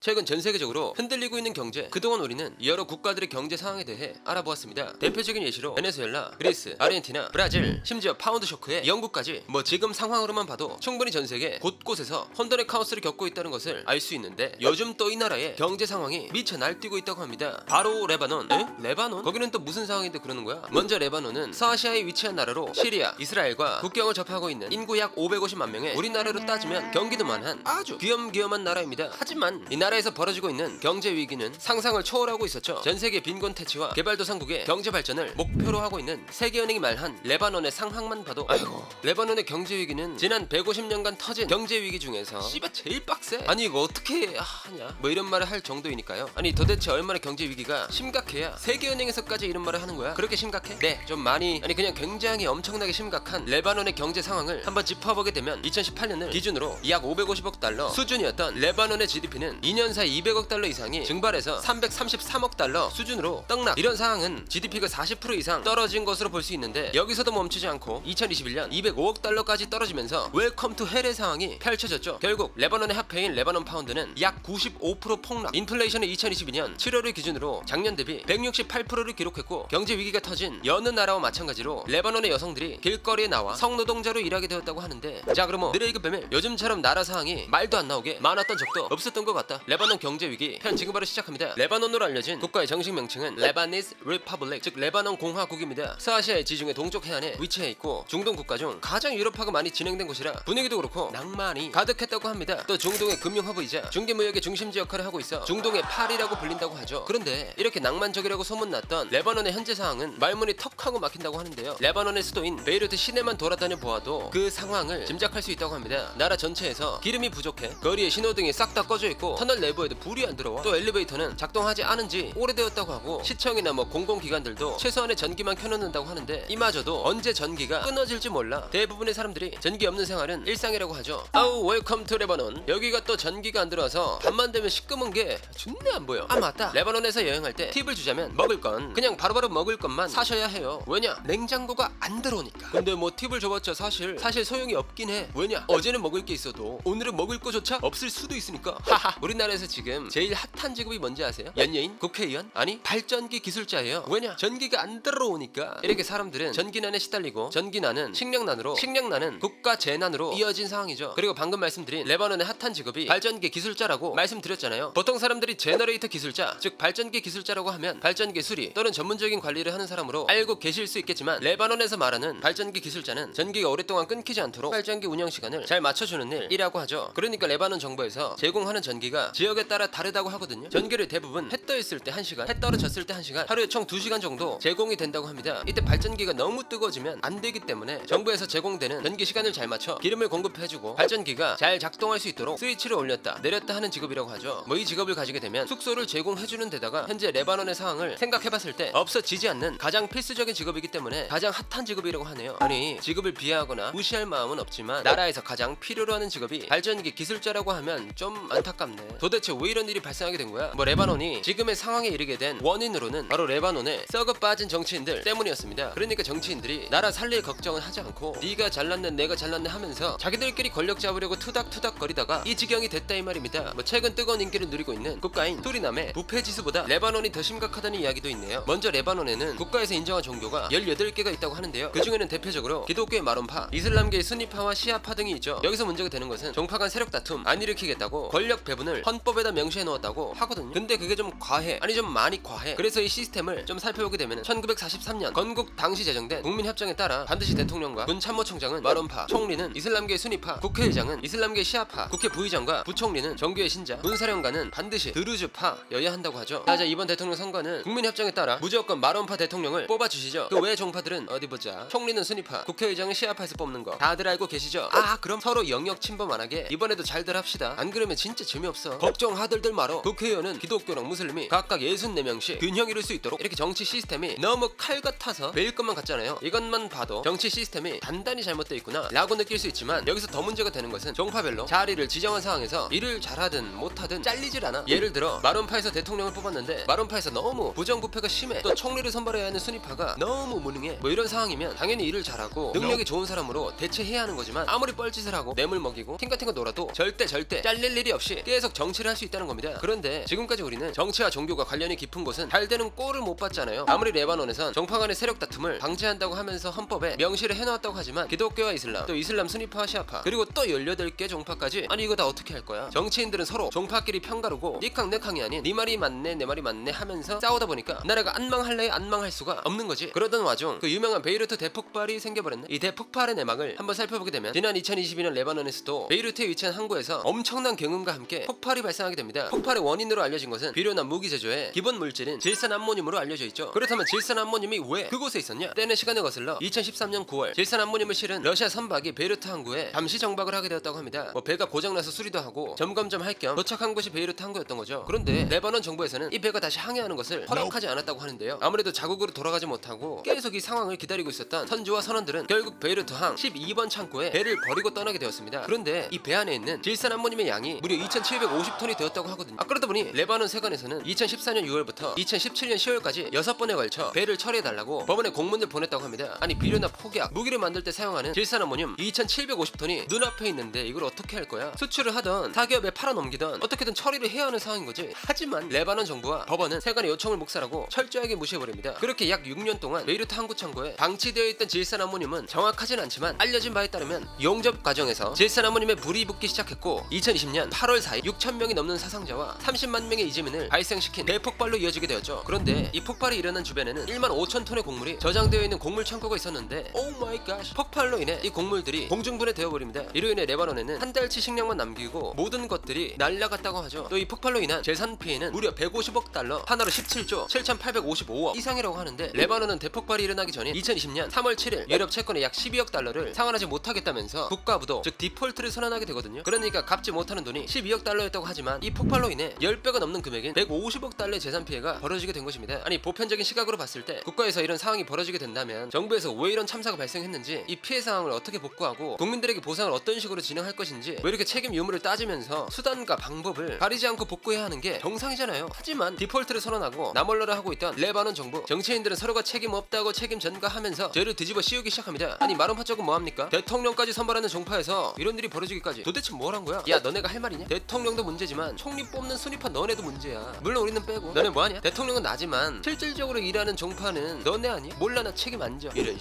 최근 전 세계적으로 흔들리고 있는 경제, 그동안 우리는 여러 국가들의 경제 상황에 대해 알아보았습니다. 대표적인 예시로 베네수엘라, 그리스, 아르헨티나, 브라질, 심지어 파운드 쇼크에 영국까지 지금 상황으로만 봐도 충분히 전 세계 곳곳에서 혼돈의 카오스를 겪고 있다는 것을 알 수 있는데, 요즘 또 이 나라의 경제 상황이 미쳐 날뛰고 있다고 합니다. 바로 레바논. 에? 레바논? 거기는 또 무슨 상황인데 그러는 거야? 먼저 레바논은 서아시아에 위치한 나라로 시리아, 이스라엘과 국경을 접하고 있는 인구 약 550만 명의 우리나라로 따지면 경기도만한 아주 귀염귀염한 나라입니다. 하지만 이 나라에서 벌어지고 있는 경제 위기는 상상을 초월하고 있었죠. 전 세계 빈곤 퇴치와 개발도상국의 경제 발전을 목표로 하고 있는 세계은행이 말한 레바논의 상황만 봐도 아이고, 레바논의 경제 위기는 지난 150년간 터진 경제 위기 중에서 씨발 제일 빡세. 아니 이거 어떻게 하냐 뭐 이런 말을 할 정도이니까요. 아니 도대체 얼마나 경제 위기가 심각해야 세계은행에서까지 이런 말을 하는 거야? 그렇게 심각해? 네, 좀 많이, 아니 그냥 굉장히 엄청나게 심각한 레바논의 경제 상황을 한번 짚어보게 되면, 2018년을 기준으로 약 550억 달러 수준이었던 레바논의 GDP는 2년 사이 200억 달러 이상이 증발해서 333억 달러 수준으로 떡락. 이런 상황은 GDP가 40% 이상 떨어진 것으로 볼 수 있는데, 여기서도 멈추지 않고 2021년 205억 달러까지 떨어지면서 웰컴 투 헬의 상황이 펼쳐졌죠. 결국 레바논의 화폐인 레바논 파운드는 약 95% 폭락. 인플레이션은 2022년 7월을 기준으로 작년 대비 168%를 기록했고, 경제 위기가 터진 여느 나라와 마찬가지로 레바논의 여성들이 길거리에 나와 성노동자로 일하게 되었다고 하는데, 자 그럼 느레이그 뱀일 요즘처럼 나라 상황이 말도 안 나오게 많았던 적도 없었던 것 같다. 레바논 경제 위기 편 지금 바로 시작합니다. 레바논으로 알려진 국가의 정식 명칭은 레바니스 리퍼블릭, 즉 레바논 공화국입니다. 서아시아의 지중해 동쪽 해안에 위치해 있고, 중동 국가 중 가장 유럽화가 많이 진행된 곳이라 분위기도 그렇고 낭만이 가득했다고 합니다. 또 중동의 금융 허브이자 중개무역의 중심지 역할을 하고 있어 중동의 파리라고 불린다고 하죠. 그런데 이렇게 낭만적이라고 소문났던 레바논의 현재 상황은 말문이 턱하고 막힌다고 하는데요. 레바논의 수도인 베이루트 시내만 돌아다녀 보아도 그 상황을 짐작할 수 있다고 합니다. 나라 전체에서 기름이 부족해 거리에 신호등이 싹 다 꺼져 있고, 터널 내부에도 불이 안 들어와. 또 엘리베이터는 작동하지 않은 지 오래되었다고 하고, 시청이나 공공기관들도 최소한의 전기만 켜놓는다고 하는데, 이마저도 언제 전기가 끊어질지 몰라 대부분의 사람들이 전기 없는 생활은 일상이라고 하죠. 아우 웰컴 투 레바논. 여기가 또 전기가 안 들어와서 밤만 되면 시꺼먼 게 존나 안 보여. 아 맞다, 레바논에서 여행할 때 팁을 주자면 먹을 건 그냥 바로바로 먹을 것만 사셔야 해요. 왜냐? 냉장고가 안 들어오니까. 근데 팁을 줘봤자 사실 소용이 없긴 해. 왜냐? 어제는 먹을 게 있어도 오늘은 먹을 거조차 없을 수도 있으니까. 하하. 우리나라에서 지금 제일 핫한 직업이 뭔지 아세요? 연예인? 국회의원? 아니 발전기 기술자예요. 왜냐? 전기가 안 들어오니까. 이렇게 사람들은 전기난에 시달리고, 전기난은 식량난으로, 식량난은 국가 재난으로 이어진 상황이죠. 그리고 방금 말씀드린 레바논의 핫한 직업이 발전기 기술자라고 말씀드렸잖아요. 보통 사람들이 제너레이터 기술자, 즉 발전기 기술자라고 하면 발전기 수리 또는 전문적인 관리를 하는 사람으로 알고 계실 수 있겠지만, 레바논에서 말하는 발전기 기술자는 전기가 오랫동안 끊기지 않도록 발전기 운영 시간을 잘 맞춰주는 일이라고 하죠. 그러니까 레바논 정부에서 제공하는 전기가 지역에 따라 다르다고 하거든요. 전기를 대부분 해 떠 있을 때 1시간, 해 떨어졌을 때 1시간, 하루에 총 2시간 정도 제공이 된다고 합니다. 이때 발전기가 너무 뜨거워지면 안 되기 때문에 정부에서 제공되는 전기 시간을 잘 맞춰 기름을 공급해주고, 발전기가 잘 작동할 수 있도록 스위치를 올렸다 내렸다 하는 직업이라고 하죠. 이 직업을 가지게 되면 숙소를 제공해주는 데다가 현재 레바논의 상황을 생각해봤을 때 없어지지 않는 가장 필수적인 직업이기 때문에 가장 핫한 직업이라고 하네요. 아니 직업을 비하하거나 무시할 마음은 없지만, 나라에서 가장 필요로 하는 직업이 발전기 기술자라고 하면 좀 안타깝네. 도대체 왜 이런 일이 발생하게 된 거야? 레바논이 지금의 상황에 이르게 된 원인으로는 바로 레바논의 썩어 빠진 정치인들 때문이었습니다. 그러니까 정치인들이 나라 살릴 걱정은 하지 않고 네가 잘났네 내가 잘났네 하면서 자기들끼리 권력 잡으려고 투닥투닥 거리다가 이 지경이 됐다 이 말입니다. 최근 뜨거운 인기를 누리고 있는 국가인 수리남의 부패 지수보다 레바논이 더 심각하다는 이야기도 있네요. 먼저 레바논에는 국가에서 인정한 종교가 18개가 있다고 하는데요. 그 중에는 대표적으로 기독교의 마론파, 이슬람계의 수니파와 시아파 등이 있죠. 여기서 문제가 되는 것은 종파 간 세력 다툼 안 일으키겠다고 권력 배분을 헌법에다 명시해 놓았다고 하거든요. 근데 그게 좀 과해, 아니 좀 많이 과해. 그래서 이 시스템을 좀 살펴보게 되면, 1943년 건국 당시 제정된 국민협정에 따라 반드시 대통령과 군 참모총장은 마론파, 총리는 이슬람계 수니파, 국회의장은 이슬람계 시아파, 국회 부의장과 부총리는 정교의 신자, 군사령관은 반드시 드루즈파여야 한다고 하죠. 자 이번 대통령 선거는 국민협정에 따라 무조건 마론파 대통령을 뽑아주시죠. 그 외 종파들은 어디 보자, 총리는 수니파, 국회의장은 시아파에서 뽑는 거 다들 알고 계시죠? 그럼 서로 영역 침범 안 하게 이번에도 잘들 합시다. 안 그러면 진짜 재미없어. 걱정하들들 말어. 국회의원은 기독교랑 무슬림이 각각 64명씩 균형 이룰 수 있도록 이렇게 정치 시스템이 너무 칼 같아서 매일 것만 같잖아요. 이것만 봐도 정치 시스템이 단단히 잘못되어 있구나 라고 느낄 수 있지만, 여기서 더 문제가 되는 것은 종파별로 자리를 지정한 상황에서 일을 잘하든 못하든 잘리질 않아. 예를 들어 마론파에서 대통령을 뽑았는데 마론파에서 너무 부정부패가 심해, 또 총리를 선발해야 하는 수니파가 너무 무능해. 이런 상황이면 당연히 일을 잘하고 능력이 좋은 사람으로 대체해야 하는 거지만, 아무리 뻘짓을 하고 뇌물 먹이고 팀 같은 거 놀아도 절대 잘릴 일이 없이 계속 정치를 할 수 있다는 겁니다. 그런데 지금까지 우리는 정치와 종교가 관련이 깊은 곳은 잘 되는 꼴을 못 봤잖아요. 아무리 레바논에선 정파 간의 세력 다툼을 방지한다고 하면서 헌법에 명시를 해놓았다고 하지만 기독교와 이슬람, 또 이슬람 스니파와 시아파, 그리고 또 18개 종파까지, 아니 이거 다 어떻게 할 거야? 정치인들은 서로 종파끼리 편가르고 니캉 내캉이 아닌 네 말이 맞네 내 말이 맞네 하면서 싸우다 보니까 나라가 안망할래 안망할 수가 없는 거지. 그러던 와중 그 유명한 베이루트 대폭발이 생겨버렸네. 이 대폭발의 내막을 한번 살펴보게 되면 지난 2022년 레바논에서도 베이루트에 위치한 항구에서 엄청난 경음과 함께 폭발이 발생하게 됩니다. 폭발의 원인으로 알려진 것은 비료나 무기 제조의 기본 물질인 질산암모늄으로 알려져 있죠. 그렇다면 질산암모늄이 왜 그곳에 있었냐? 때는 시간을 거슬러 2013년 9월 질산암모늄을 실은 러시아 선박이 베이루트 항구에 잠시 정박을 하게 되었다고 합니다. 배가 고장나서 수리도 하고 점검 좀 할 겸 도착한 곳이 베이루트 항구였던 거죠. 그런데 레바논 정부에서는 이 배가 다시 항해하는 것을 허락하지 않았다고 하는데요. 아무래도 자국으로 돌아가지 못하고 계속 이 상황을 기다리고 있었던 선주와 선원들은 결국 베이루트 항 12번 창고에 배를 버리고 떠나게 되었습니다. 그런데 이 배 안에 있는 질산암모늄의 양이 무려 2,750톤이 되었다고 하거든요. 그러다 보니 레바논 세관에서는 2014년 6월부터 2017년 10월까지 6번에 걸쳐 배를 처리해달라고 법원에 공문을 보냈다고 합니다. 아니 비료나 폭약, 무기를 만들 때 사용하는 질산암모늄 2,750톤이 눈앞에 있는데 이걸 어떻게 할 거야? 수출을 하던 사기업에 팔아넘기던 어떻게든 처리를 해야 하는 상황인 거지. 하지만 레바논 정부와 법원은 세관의 요청을 묵살하고 철저하게 무시해버립니다. 그렇게 약 6년 동안 베이루트 항구 창고에 방치되어 있던 질산암모늄은 정확하진 않지만 알려진 바에 따르면 용접 과정에서 질산암모늄에 불이 붙기 시작했고 2020년 8월 4일 6,000명이 넘는 사상자와 30만 명의 이재민을 발생시킨 대폭발로 이어지게 되었죠. 그런데 이 폭발이 일어난 주변에는 1만 5천 톤의 곡물이 저장되어 있는 곡물 창고가 있었는데 오 마이 갓, 폭발로 인해 이 곡물들이 공중분해 되어버립니다. 이로 인해 레바논에는 한 달치 식량만 남기고 모든 것들이 날라갔다고 하죠. 또 이 폭발로 인한 재산 피해는 무려 150억 달러, 하나로 17조 7,855억 이상이라고 하는데 레바논은 대폭발이 일어나기 전인 2020년 3월 7일 유럽 채권의 약 12억 달러를 상환하지 못하겠다면서 국가부도 즉 디폴트를 선언하게 되거든요. 그러니까 갚지 못하는 돈이 12억 달러였다고 하지만 이 폭발로 인해 10배가 넘는 금액인 150억 달러의 재산 피해가 벌어지게 된 것입니다. 아니 보편적인 시각으로 봤을 때 국가에서 이런 상황이 벌어지게 된다면 정부에서 왜 이런 참사가 발생했는지, 이 피해 상황을 어떻게 복구하고 국민들에게 보상을 어떤 식으로 진행할 것인지 왜 이렇게 책임 유무를 따지면서 수단과 방법을 가리지 않고 복구해야 하는 게 정상이잖아요. 하지만 디폴트를 선언하고 나몰라라 하고 있던 레바논 정부, 정치인들은 서로가 책임 없다고 책임 전가하면서 죄를 뒤집어 씌우기 시작합니다. 아니 마론파쪽은 뭐합니까? 대통령까지 선발하는 정파에서 이런 일이 벌어지기까지 도대체 뭘 한 거야? 야 너네가 할 말이냐? 대통령도 문제지만 총리 뽑는 순위파 너네도 문제야. 물론 우리는 빼고 너네 뭐하냐? 대통령은 나지만 실질적으로 일하는 정파는 너네 아니야? 몰라 나 책임 안 져. 이런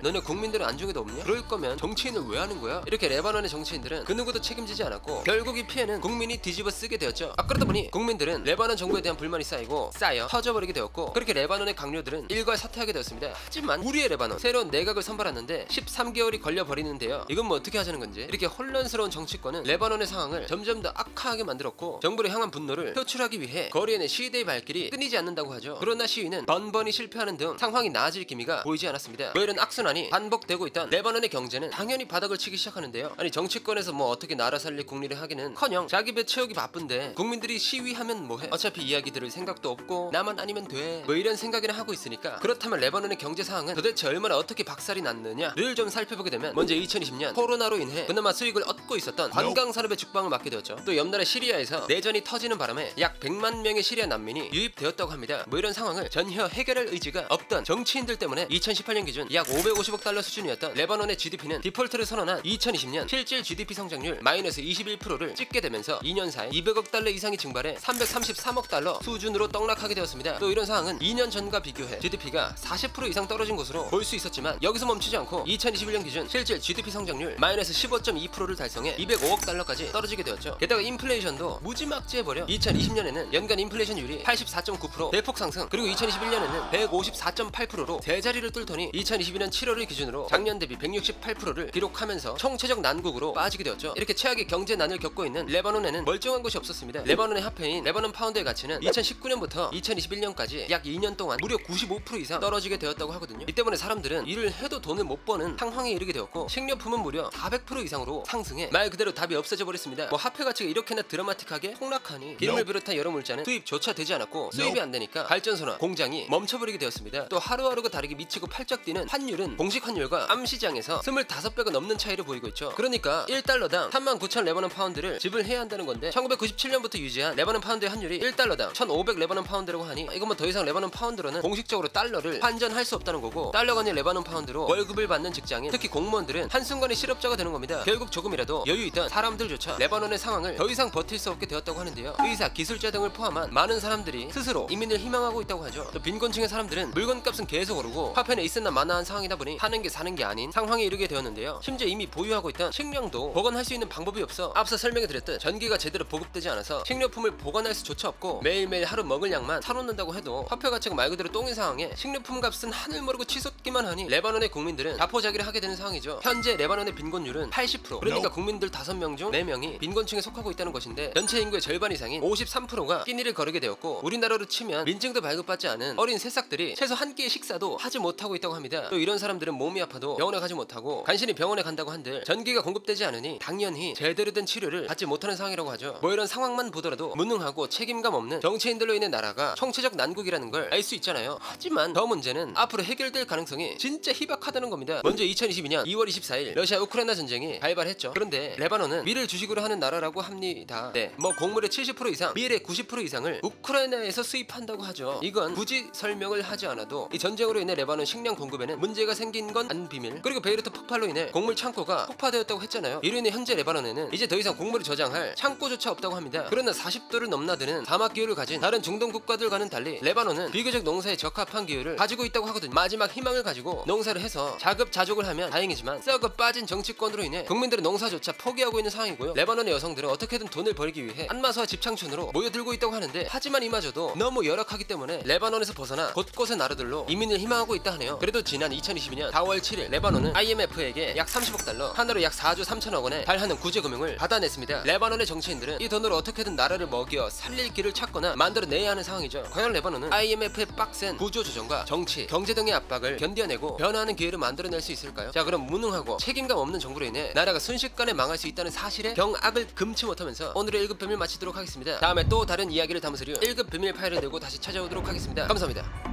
너네 국민들은 안중에도 없냐? 그럴 거면 정치인을 왜 하는 거야? 이렇게 레바논의 정치인들은 그 누구도 책임지지 않았고 결국 이 피해는 국민이 뒤집어 쓰게 되었죠. 그러다 보니 국민들은 레바논 정부에 대한 불만이 쌓여 터져버리게 되었고, 그렇게 레바논의 강요들은 일괄 사퇴하게 되었습니다. 하지만 우리의 레바논 새로운 내각을 선발하는데 13개월이 걸려버리는데요. 이건 뭐 어떻게 하자는 건지. 이렇게 혼란스러운 정치권은 레바논의 상황을 점점 더 악화하게 만들었고 정부를 향한 분노를 표출하기 위해 거리에는 시위대의 발길이 끊이지 않는다고 하죠. 그러나 시위는 번번이 실패하는 등 상황이 나아질 기미가 보이지 않았습니다. 이런 악순환이 반복되고 있던 레바논의 경제는 당연히 바닥을 치기 시작하는데요. 아니 정치권에서 뭐 어떻게 나라 살릴 국리를 하기는커녕 자기 배 채우기 바쁜데 국민들이 시위하면 뭐해? 어차피 이야기 들을 생각도 없고 나만 아니면 돼, 뭐 이런 생각이나 하고 있으니까. 그렇다면 레바논의 경제 상황은 도대체 얼마나 어떻게 박살이 났느냐를 좀 살펴보게 되면 먼저 2020년 코로나로 인해 그나마 수익을 얻고 있었던 관광 산업의 죽방을 맞게 되었죠. 또 옆나라 시리아에서 내전이 터지는 바람에 약 100만 명의 시리아 난민이 유입되었다고 합니다. 뭐 이런 상황을 전혀 해결할 의지가 없던 정치인들 때문에 2018년 기준 약 550억 달러 수준이었던 레바논의 GDP는 디폴트를 선언한 2020년 실질 GDP 성장률 마이너스 21%를 찍게 되면서 2년 사이 200억 달러 이상이 증발해 333억 달러 수준으로 떡락하게 되었습니다. 또 이런 상황은 2년 전과 비교해 GDP가 40% 이상 떨어진 것으로 볼 수 있었지만 여기서 멈추지 않고 2021년 기준 실질 GDP 성장률 마이너스 15.2%를 달성해 205억 달러까지 떨어지게 되었죠. 게다가 인플레이션도 무지막지해버려 2020년에는 연간 인플레이션율이 84.9% 대폭 상승, 그리고 2021년에는 154.8%로 대자리를 뚫더니 2022년 7월을 기준으로 작년 대비 168%를 기록하면서 총체적 난국으로 빠지게 되었죠. 이렇게 최악의 경제난을 겪고 있는 레바논에는 멀쩡한 곳이 없었습니다. 레바논의 화폐인 레바논 파운드의 가치는 2019년부터 2021년까지 약 2년 동안 무려 95% 이상 떨어지게 되었다고 하거든요. 이 때문에 사람들은 일을 해도 돈을 못 버는 상황에 이르게 되었고 식료품은 무려 400% 이상으로 상승해 말 그대로 답이 없어져 버렸습니다. 뭐 화폐 가치가 이렇게나 드라마틱하게 폭락하니 기름을 비롯한 여러 물자는 수입조차 되지 않았고 수입이 안 되니까 발전소나 공장이 멈춰버리게 되었습니다. 또 하루하루가 다르게 미치고 팔짝 뛰는 환율 환율은 공식 환율과 암시장에서 25배가 넘는 차이를 보이고 있죠. 그러니까 1달러당 39,000 레바논 파운드를 지불해야 한다는 건데 1997년부터 유지한 레바논 파운드의 환율이 1달러당 1,500 레바논 파운드라고 하니 이건 뭐 더 이상 레바논 파운드로는 공식적으로 달러를 환전할 수 없다는 거고, 달러가 아닌 레바논 파운드로 월급을 받는 직장인, 특히 공무원들은 한순간에 실업자가 되는 겁니다. 결국 조금이라도 여유 있던 사람들조차 레바논의 상황을 더 이상 버틸 수 없게 되었다고 하는데요. 의사, 기술자 등을 포함한 많은 사람들이 스스로 이민을 희망하고 있다고 하죠. 또 빈곤층의 사람들은 물건값은 계속 오르고 화폐는 있으나 마나한 상황이다 보니 사는 게 사는 게 아닌 상황에 이르게 되었는데요. 심지어 이미 보유하고 있던 식량도 보관할 수 있는 방법이 없어 앞서 설명해드렸듯 전기가 제대로 보급되지 않아서 식료품을 보관할 수조차 없고 매일매일 하루 먹을 양만 사놓는다고 해도 화폐 가치가 말 그대로 똥인 상황에 식료품 값은 하늘 모르고 치솟기만 하니 레바논의 국민들은 자포자기를 하게 되는 상황이죠. 현재 레바논의 빈곤율은 80%, 그러니까 국민들 5명 중 4명이 빈곤층에 속하고 있다는 것인데 전체 인구의 절반 이상인 53%가 끼니를 거르게 되었고, 우리나라로 치면 민증도 발급받지 않은 어린 새싹들이 최소 한 끼의 식사도 하지 못하고 있다고 합니다. 또 이런 사람들은 몸이 아파도 병원에 가지 못하고 간신히 병원에 간다고 한들 전기가 공급되지 않으니 당연히 제대로 된 치료를 받지 못하는 상황이라고 하죠. 뭐 이런 상황만 보더라도 무능하고 책임감 없는 정치인들로 인해 나라가 총체적 난국이라는 걸 알 수 있잖아요. 하지만 더 문제는 앞으로 해결될 가능성이 진짜 희박하다는 겁니다. 먼저 2022년 2월 24일 러시아 우크라이나 전쟁이 발발했죠. 그런데 레바논은 밀을 주식으로 하는 나라라고 합니다. 네, 뭐 곡물의 70% 이상, 밀의 90% 이상을 우크라이나에서 수입한다고 하죠. 이건 굳이 설명을 하지 않아도 이 전쟁으로 인해 레바논 식량 공급에는 문제가 생긴 건 안 비밀. 그리고 베이루트 폭발로 인해 곡물 창고가 폭파되었다고 했잖아요. 이로 인해 현재 레바논에는 이제 더 이상 곡물을 저장할 창고조차 없다고 합니다. 그러나 40도를 넘나드는 사막 기후를 가진 다른 중동 국가들과는 달리 레바논은 비교적 농사에 적합한 기후를 가지고 있다고 하거든요. 마지막 희망을 가지고 농사를 해서 자급자족을 하면 다행이지만 썩어 빠진 정치권으로 인해 국민들은 농사조차 포기하고 있는 상황이고요. 레바논의 여성들은 어떻게든 돈을 벌기 위해 안마수와 집창촌으로 모여들고 있다고 하는데, 하지만 이마저도 너무 열악하기 때문에 레바논에서 벗어나 곳곳의 나라들로 이민을 희망하고 있다 하네요. 그래도 지난 2022년 4월 7일 레바논은 IMF에게 약 30억 달러, 하나로 약 4조 3천억 원에 달하는 구제금융을 받아냈습니다. 레바논의 정치인들은 이 돈으로 어떻게든 나라를 먹여 살릴 길을 찾거나 만들어내야 하는 상황이죠. 과연 레바논은 IMF의 빡센 구조 조정과 정치, 경제 등의 압박을 견뎌내고 변화하는 기회를 만들어낼 수 있을까요? 자, 그럼 무능하고 책임감 없는 정부로 인해 나라가 순식간에 망할 수 있다는 사실에 경악을 금치 못하면서 오늘의 1급 비밀 마치도록 하겠습니다. 다음에 또 다른 이야기를 담으시려 1급 비밀 파일을 들고 다시 찾아오도록 하겠습니다. 감사합니다.